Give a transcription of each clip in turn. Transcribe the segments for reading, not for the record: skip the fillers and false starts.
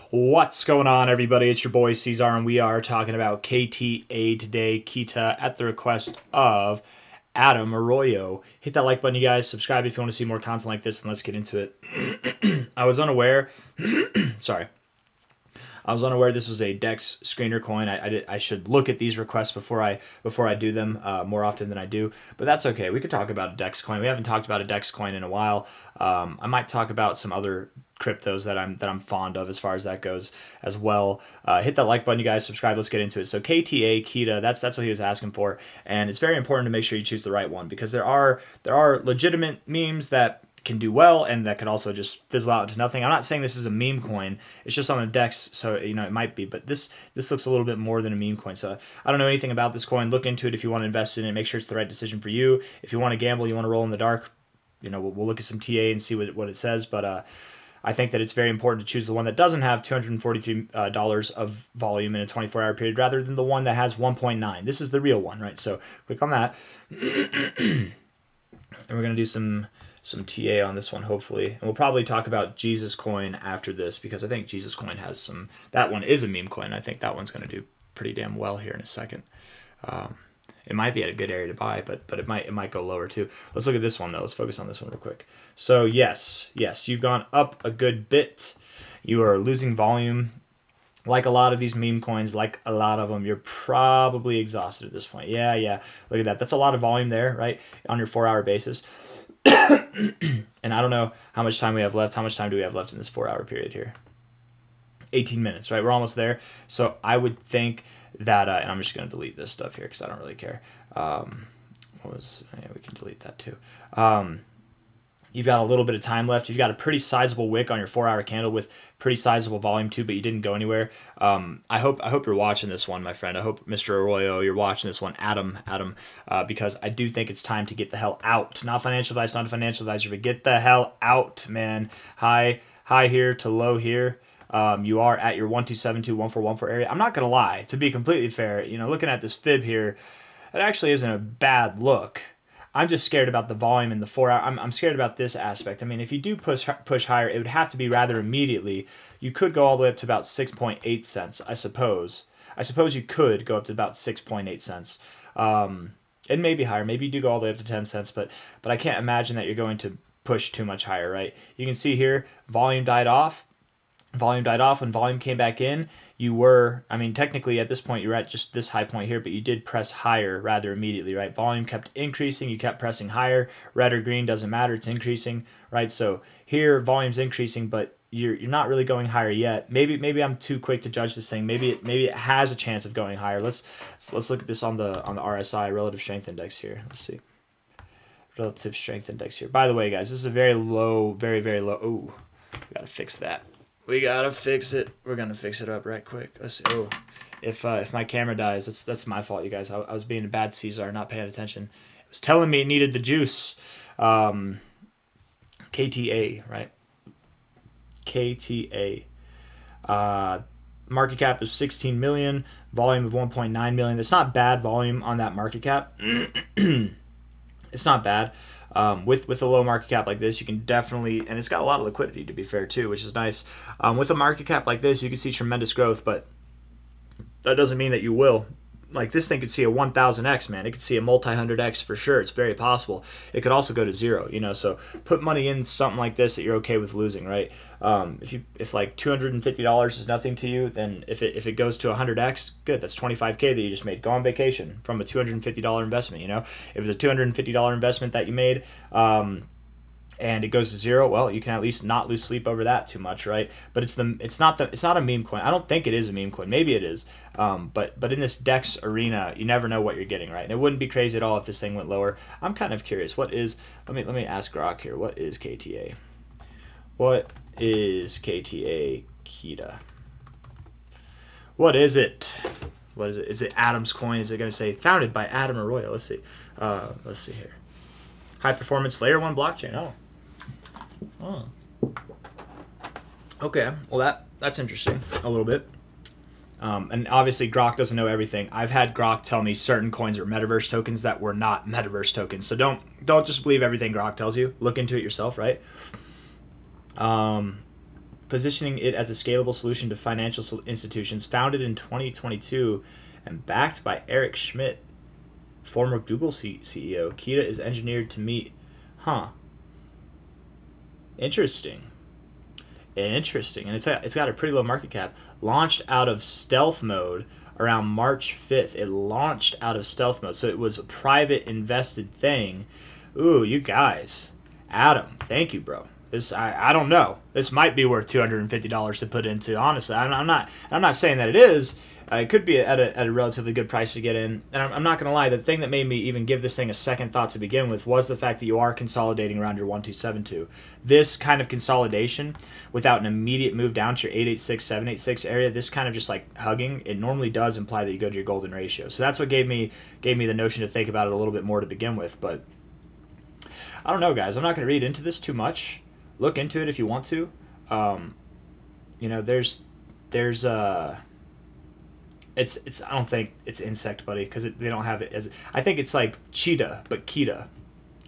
What's going on, everybody? It's your boy C-Zar, and we are talking about KTA today, Keeta, at the request of Adam Arroyo. Hit that like button, you guys. Subscribe if you want to see more content like this, and let's get into it. I was unaware. Sorry. I was unaware this was a Dex screener coin. I should look at these requests before I do them more often than I do, but that's okay. We could talk about a Dex coin. We haven't talked about a Dex coin in a while. I might talk about some other cryptos that I'm fond of as far as that goes as well. Hit that like button, you guys. Subscribe. Let's get into it. So KTA Keeta, that's what he was asking for, and it's very important to make sure you choose the right one because there are legitimate memes that can do well and that could also just fizzle out into nothing. I'm not saying this is a meme coin. It's just on a DEX, so it might be, but this looks a little bit more than a meme coin. So I don't know anything about this coin. Look into it if you want to invest in it. Make sure it's the right decision for you. If you want to gamble, you want to roll in the dark, we'll look at some TA and see what it says, but I think that it's very important to choose the one that doesn't have $243 of volume in a 24-hour period rather than the one that has 1.9. This is the real one, right? So click on that. And we're going to do some TA on this one, hopefully. And we'll probably talk about Jesus coin after this because I think Jesus coin has some... That one is a meme coin. I think that one's going to do pretty damn well here in a second. It might be at a good area to buy, but it might go lower too. Let's look at this one, though. Let's focus on this one real quick. So, yes, you've gone up a good bit. You are losing volume. Like a lot of these meme coins, like a lot of them, you're probably exhausted at this point. Yeah. Look at that. That's a lot of volume there, right, on your 4-hour basis. And I don't know how much time we have left. How much time do we have left in this 4-hour period here? 18 minutes, right? We're almost there. So I would think that, and I'm just going to delete this stuff here because I don't really care. We can delete that too. You've got a little bit of time left. You've got a pretty sizable wick on your 4-hour candle with pretty sizable volume too, but you didn't go anywhere. I hope you're watching this one, my friend. I hope Mr. Arroyo, you're watching this one, Adam, because I do think it's time to get the hell out. Not financial advice, not a financial advisor, but get the hell out, man. High here to low here. You are at your 1272, 1414 area. I'm not gonna lie, to be completely fair, looking at this fib here, it actually isn't a bad look. I'm just scared about the volume in the 4-hour. I'm scared about this aspect. I mean, if you do push higher, it would have to be rather immediately. You could go all the way up to about 6.8 cents, I suppose. I suppose you could go up to about 6.8 cents. It may be higher. Maybe you do go all the way up to 10 cents, but I can't imagine that you're going to push too much higher, right? You can see here, volume died off. Volume died off. When volume came back in, technically at this point you're at just this high point here, but you did press higher rather immediately, right? Volume kept increasing, you kept pressing higher. Red or green doesn't matter, it's increasing, right? So here volume's increasing, but you're not really going higher yet. Maybe I'm too quick to judge this thing. Maybe it has a chance of going higher. Let's look at this on the RSI, relative strength index here. Let's see. Relative strength index here. By the way, guys, this is a very low, very, very low. Oh, we gotta fix that. We gotta fix it. We're gonna fix it up right quick. Let's see. Oh, if my camera dies, that's my fault, you guys. I was being a bad Caesar, not paying attention. It was telling me it needed the juice. KTA, right? KTA. Market cap of 16 million. Volume of 1.9 million. That's not bad volume on that market cap. It's not bad. With a low market cap like this, you can definitely, and it's got a lot of liquidity to be fair too, which is nice. With a market cap like this, you can see tremendous growth, but that doesn't mean that you will. Like this thing could see a 1000x, man. It could see a multi-100x for sure. It's very possible. It could also go to zero, so put money in something like this that you're okay with losing, right? If like $250 is nothing to you, then if it goes to 100x, good. That's 25K that you just made. Go on vacation from a $250 investment, If it's a $250 investment that you made, and it goes to zero, well, you can at least not lose sleep over that too much, right? But it's not a meme coin. I don't think it is a meme coin. Maybe it is. But in this DEX arena, you never know what you're getting, right? And it wouldn't be crazy at all if this thing went lower. I'm kind of curious. Let me ask Grok here. What is KTA? What is KTA Keeta? What is it? What is it? Is it Adam's coin? Is it going to say founded by Adam Arroyo? Let's see. Let's see here. High performance layer 1 blockchain. Oh. Okay. Well, that's interesting a little bit. And obviously Grok doesn't know everything. I've had Grok tell me certain coins are metaverse tokens that were not metaverse tokens. So don't just believe everything Grok tells you. Look into it yourself, right? positioning it as a scalable solution to financial institutions. Founded in 2022 and backed by Eric Schmidt, former Google CEO, Keeta is engineered to meet. Huh. Interesting. Interesting. And it's got a pretty low market cap. Launched out of stealth mode around March 5th. It launched out of stealth mode. So it was a private invested thing. Ooh, you guys. Adam, thank you, bro. This I don't know. This might be worth $250 to put into. Honestly, I'm not saying that it is. It could be at a relatively good price to get in. And I'm not going to lie. The thing that made me even give this thing a second thought to begin with was the fact that you are consolidating around your 1272. This kind of consolidation without an immediate move down to your 886, 786 area, this kind of just like hugging, it normally does imply that you go to your golden ratio. So that's what gave me the notion to think about it a little bit more to begin with. But I don't know, guys. I'm not going to read into this too much. Look into it if you want to. There's it's I don't think it's insect buddy because they don't have it as, I think it's like cheetah but Keeta,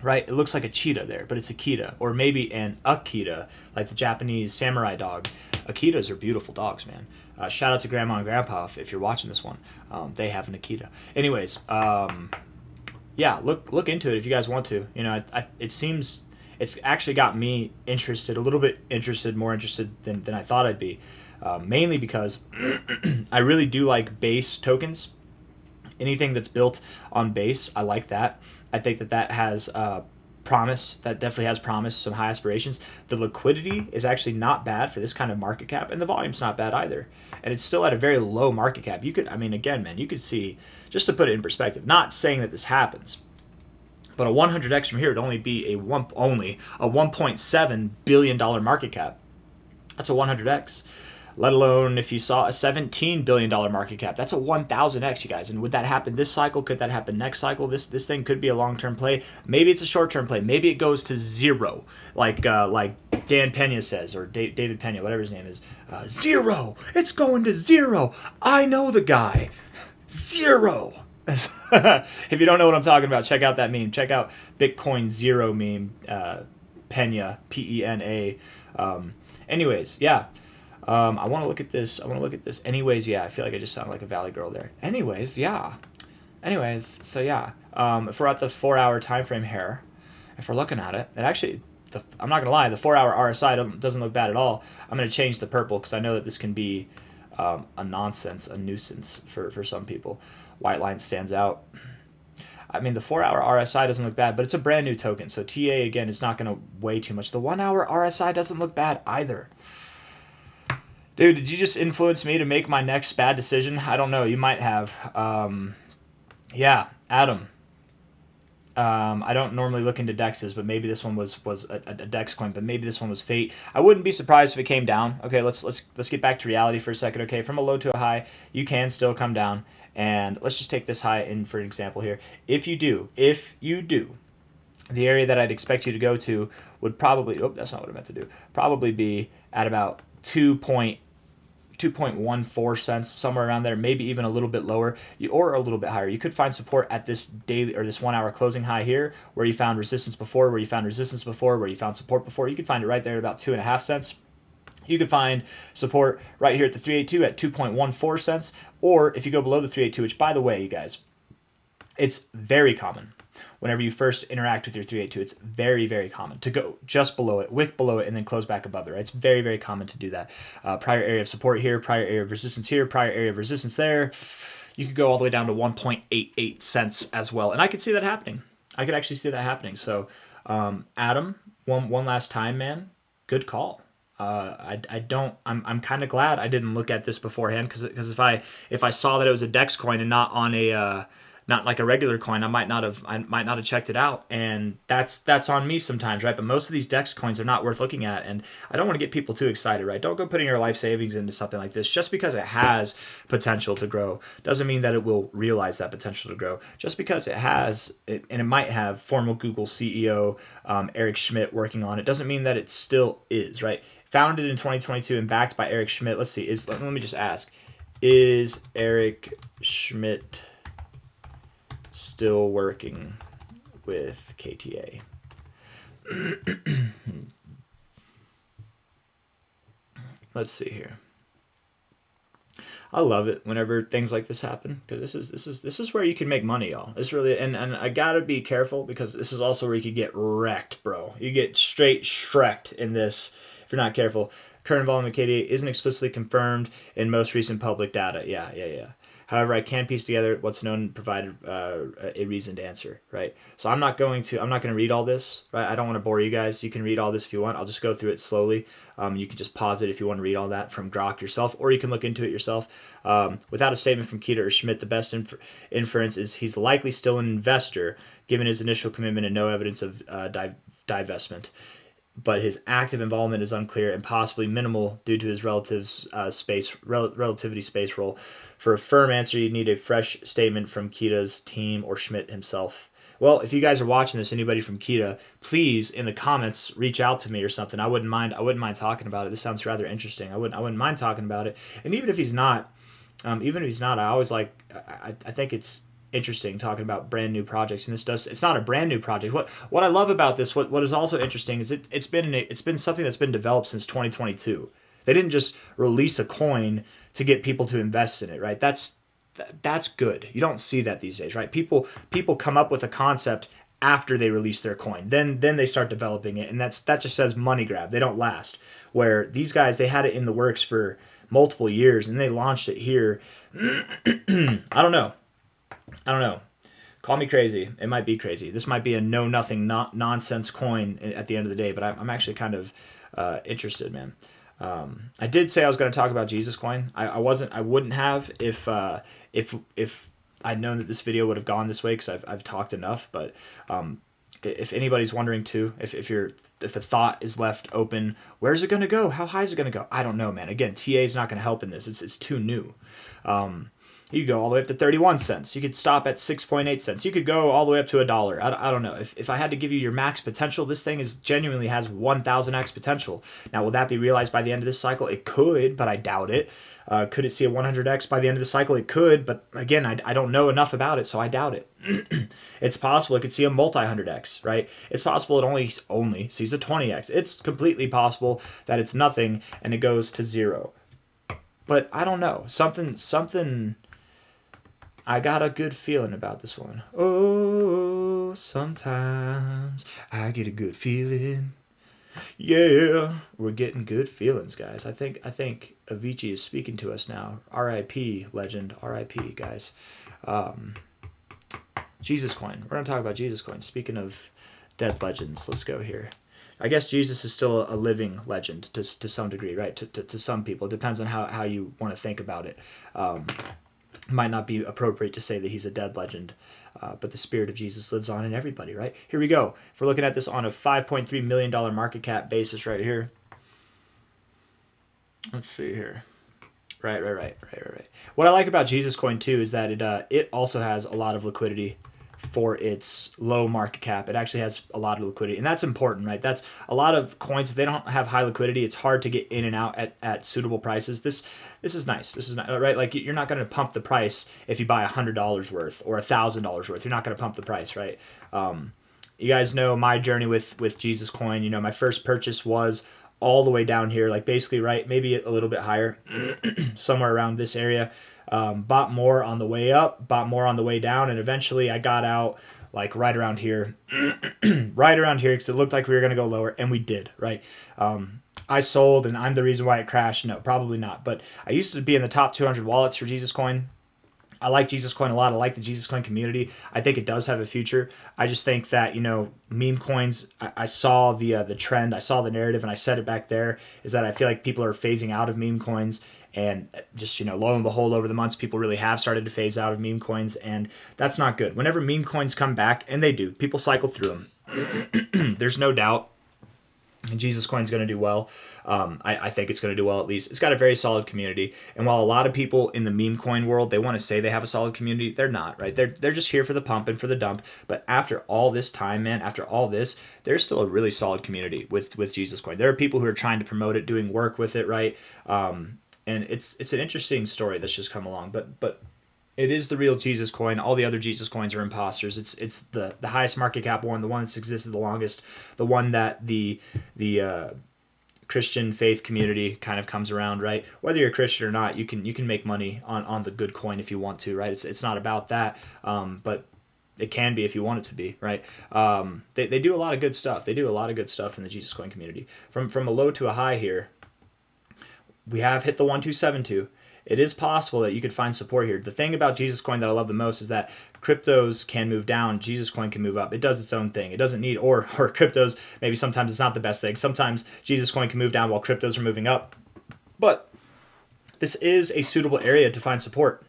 right? It looks like a cheetah there, but it's a Keeta, or maybe an Akita, like the Japanese samurai dog. Akitas are beautiful dogs, man. Shout out to Grandma and Grandpa if you're watching this one. They have an Akita. Anyways, yeah, look into it if you guys want to. It seems it's actually got me interested, a little bit interested, more interested than I thought I'd be. Mainly because I really do like base tokens. Anything that's built on base, I like that. I think that has promise. That definitely has promise, some high aspirations. The liquidity is actually not bad for this kind of market cap, and the volume's not bad either. And it's still at a very low market cap. Again, man, you could see, just to put it in perspective, not saying that this happens, but a 100x from here would only be a $1.7 billion market cap. That's a 100x. Let alone if you saw a $17 billion market cap. That's a 1,000x, you guys. And would that happen this cycle? Could that happen next cycle? This thing could be a long-term play. Maybe it's a short-term play. Maybe it goes to zero, like Dan Pena says, or David Pena, whatever his name is. Zero. It's going to zero. I know the guy. Zero. If you don't know what I'm talking about, check out that meme. Check out Bitcoin Zero meme. Pena, Pena. Anyways, yeah. I want to look at this. Anyways, yeah. I feel like I just sound like a Valley girl there. Anyways, yeah. So yeah. If we're at the 4-hour time frame here, if we're looking at it, I'm not gonna lie, the 4-hour RSI doesn't look bad at all. I'm gonna change the purple because I know that this can be a nuisance for some people. White line stands out. The 4-hour RSI doesn't look bad, but it's a brand new token. So TA, again, is not going to weigh too much. The 1-hour RSI doesn't look bad either. Dude, did you just influence me to make my next bad decision? I don't know. You might have. Yeah, Adam. I don't normally look into dexes, but maybe this one was a dex coin, but maybe this one was fate. I wouldn't be surprised if it came down. Okay, let's get back to reality for a second. Okay, from a low to a high, you can still come down. And let's just take this high in for an example here. If you do, the area that I'd expect you to go to would probably, that's not what I meant to do, probably be at about 2.14 cents, somewhere around there, maybe even a little bit lower, or a little bit higher. You could find support at this daily or this 1-hour closing high here, where you found resistance before, where you found support before. You could find it right there at about 2.5 cents. You could find support right here at the 382 at 2.14 cents, or if you go below the 382, which, by the way, you guys, it's very common whenever you first interact with your 382. It's very, very common to go just below it, wick below it, and then close back above it. Right? It's very, very common to do that. Prior area of support here, prior area of resistance here, prior area of resistance there. You could go all the way down to 1.88 cents as well, and I could see that happening. I could actually see that happening. So, Adam, one last time, man, good call. I'm kind of glad I didn't look at this beforehand, because if I saw that it was a DEX coin and not on a not like a regular coin, I might not have checked it out, and that's on me sometimes, right? But most of these DEX coins are not worth looking at, and I don't want to get people too excited, right? Don't go putting your life savings into something like this. Just because it has potential to grow doesn't mean that it will realize that potential to grow. Just because it has, and it might have former Google CEO Eric Schmidt working on it, doesn't mean that it still is, right? Founded in 2022 and backed by Eric Schmidt. Let's see. Let me just ask: is Eric Schmidt still working with KTA? Let's see here. I love it whenever things like this happen because this is where you can make money, y'all. It's really and I gotta be careful because this is also where you could get wrecked, bro. You get straight shreked in this if you're not careful. Current involvement in KTA isn't explicitly confirmed in most recent public data. Yeah. However, I can piece together what's known and provide a reasoned answer, right? So I'm not going to read all this, right? I don't want to bore you guys. You can read all this if you want. I'll just go through it slowly. You can just pause it if you want to read all that from Grok yourself, or you can look into it yourself. Without a statement from Keeta or Schmidt, the best inference is he's likely still an investor, given his initial commitment and no evidence of divestment. But his active involvement is unclear and possibly minimal due to his relativity space role. For a firm answer, you'd need a fresh statement from Keeta's team or Schmidt himself. Well, if you guys are watching this, anybody from Keeta, please in the comments reach out to me or something. I wouldn't mind talking about it. This sounds rather interesting. I wouldn't mind talking about it. And even if he's not, I always I think it's interesting talking about brand new projects, and it's not a brand new project. What I love about this, what is also interesting is it's been something that's been developed since 2022. They didn't just release a coin to get people to invest in it, right? That's good. You don't see that these days, right? People come up with a concept after they release their coin. Then they start developing it, and that just says money grab. They don't last. Where these guys, they had it in the works for multiple years and they launched it here. I don't know. Call me crazy. It might be crazy. This might be a know nothing nonsense coin at the end of the day, but I'm actually kind of interested, man. I did say I was going to talk about Jesus coin. I wouldn't have if I'd known that this video would have gone this way because I've talked enough. But if anybody's wondering too, if the thought is left open, where's it going to go? How high is it going to go? I don't know, man. Again, TA is not going to help in this. It's too new. You could go all the way up to 31 cents. You could stop at 6.8 cents. You could go all the way up to $1. I don't know. If I had to give you your max potential, this thing genuinely has 1000x potential. Now, will that be realized by the end of this cycle? It could, but I doubt it. Could it see a 100x by the end of the cycle? It could, but again, I don't know enough about it, so I doubt it. It's possible it could see a multi-100x, right? It's possible it only sees a 20x. It's completely possible that it's nothing and it goes to 0. But I don't know. Something I got a good feeling about this one. Oh, sometimes I get a good feeling. Yeah, we're getting good feelings, guys. I think Avicii is speaking to us now. R.I.P. legend. R.I.P. guys. Jesus coin. We're gonna talk about Jesus coin. Speaking of dead legends, let's go here. I guess Jesus is still a living legend to some degree, right? To some people, it depends on how you want to think about it. Might not be appropriate to say that he's a dead legend, but the spirit of Jesus lives on in everybody, right? Here we go. If we're looking at this on a $5.3 million market cap basis right here. Let's see here. Right. What I like about Jesus coin too is that it also has a lot of liquidity for its low market cap. It actually has a lot of liquidity, and that's important, right? That's a lot of coins. If they don't have high liquidity, it's hard to get in and out at suitable prices. This is nice. This is not, right. Like you're not going to pump the price if you buy $100 worth or $1,000 worth. You're not going to pump the price, right? You guys know my journey with Jesus coin. You know, my first purchase was all the way down here, like basically right, maybe a little bit higher, somewhere around this area. Bought more on the way up, bought more on the way down, and eventually I got out like right around here, right around here, because it looked like we were going to go lower, and we did, right? I sold, and I'm the reason why it crashed. No, probably not, but I used to be in the top 200 wallets for Jesus coin. I like Jesus coin a lot. I like the Jesus coin community. I think it does have a future. I just think that, you know, meme coins, I saw the trend, I saw the narrative, and I said it back there, is that I feel like people are phasing out of meme coins. And just, you know, lo and behold, over the months, people really have started to phase out of meme coins, and that's not good. Whenever meme coins come back, and they do, people cycle through them. There's no doubt. And Jesus coin's going to do well. I think it's going to do well, at least. It's got a very solid community. And while a lot of people in the meme coin world, they want to say they have a solid community, they're not, right? They're just here for the pump and for the dump. But after all this time, man, after all this, there's still a really solid community with Jesus coin. There are people who are trying to promote it, doing work with it, right? And it's an interesting story that's just come along. But it is the real Jesus coin. All the other Jesus coins are imposters. It's the highest market cap one, the one that's existed the longest, the one that the Christian faith community kind of comes around, right? Whether you're a Christian or not, you can make money on the good coin if you want to, right? It's not about that, but it can be if you want it to be, right? They do a lot of good stuff. They do a lot of good stuff in the Jesus coin community. From a low to a high here, we have hit the 1272. It is possible that you could find support here. The thing about Jesus coin that I love the most is that cryptos can move down, Jesus coin can move up. It does its own thing. It doesn't need, or cryptos, maybe sometimes it's not the best thing. Sometimes Jesus coin can move down while cryptos are moving up. But this is a suitable area to find support.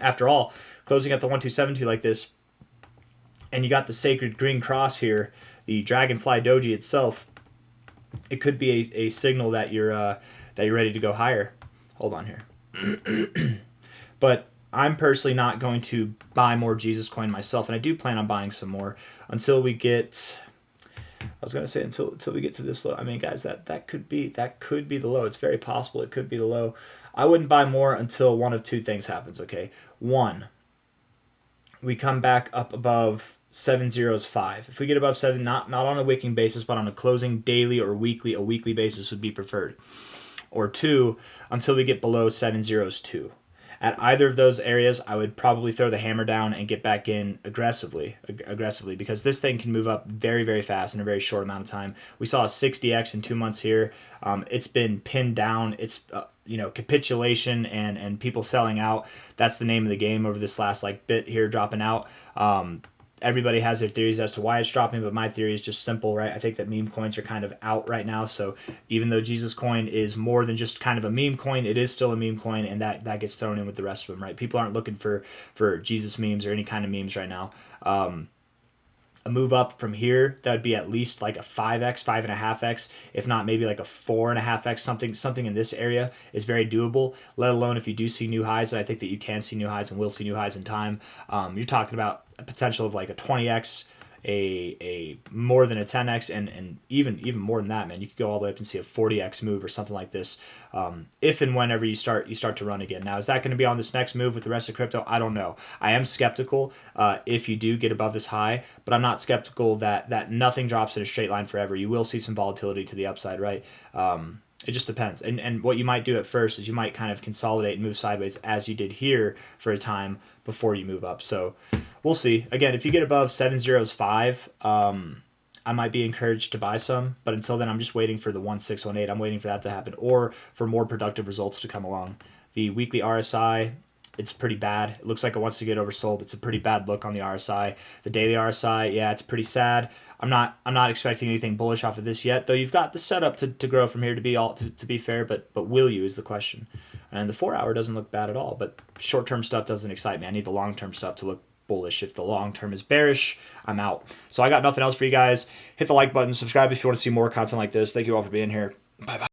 After all, closing at the 1272 like this, and you got the sacred green cross here, the dragonfly doji itself, it could be a signal that you're ready to go higher. Hold on here. But I'm personally not going to buy more Jesus coin myself, and I do plan on buying some more until we get. I was gonna say until we get to this low. I mean, guys, that could be the low. It's very possible it could be the low. I wouldn't buy more until one of two things happens. Okay, one, we come back up above 705. If we get above 7, not on a wicking basis, but on a closing daily or weekly, a weekly basis would be preferred. Or two, until we get below 702. At either of those areas, I would probably throw the hammer down and get back in aggressively, because this thing can move up very, very fast in a very short amount of time. We saw a 60x in 2 months here. It's been pinned down. It's capitulation and people selling out. That's the name of the game over this last bit here dropping out. Everybody has their theories as to why it's dropping, but my theory is just simple, right? I think that meme coins are kind of out right now. So even though Jesus coin is more than just kind of a meme coin, it is still a meme coin, and that gets thrown in with the rest of them, right? People aren't looking for Jesus memes or any kind of memes right now. A move up from here, that would be at least like a 5x, 5.5x, if not maybe like a 4.5x, something in this area is very doable, let alone if you do see new highs. And I think that you can see new highs and will see new highs in time. You're talking about a potential of like a 20x, a more than a 10x, and even more than that, man. You could go all the way up and see a 40x move or something like this, if and whenever you start to run again. Now, is that going to be on this next move with the rest of crypto? I don't know. I am skeptical if you do get above this high, but I'm not skeptical that nothing drops in a straight line forever. You will see some volatility to the upside, right? It just depends. And what you might do at first is you might kind of consolidate and move sideways as you did here for a time before you move up. So we'll see. Again, if you get above 705, I might be encouraged to buy some. But until then, I'm just waiting for the 1618. I'm waiting for that to happen, or for more productive results to come along. The weekly RSI, it's pretty bad. It looks like it wants to get oversold. It's a pretty bad look on the RSI. The daily RSI, yeah, it's pretty sad. I'm not expecting anything bullish off of this yet, though you've got the setup to grow from here, to be fair, but will you is the question. And the 4-hour doesn't look bad at all, but short-term stuff doesn't excite me. I need the long-term stuff to look bullish. If the long term is bearish, I'm out. So I got nothing else for you guys. Hit the like button, subscribe if you want to see more content like this. Thank you all for being here. Bye bye.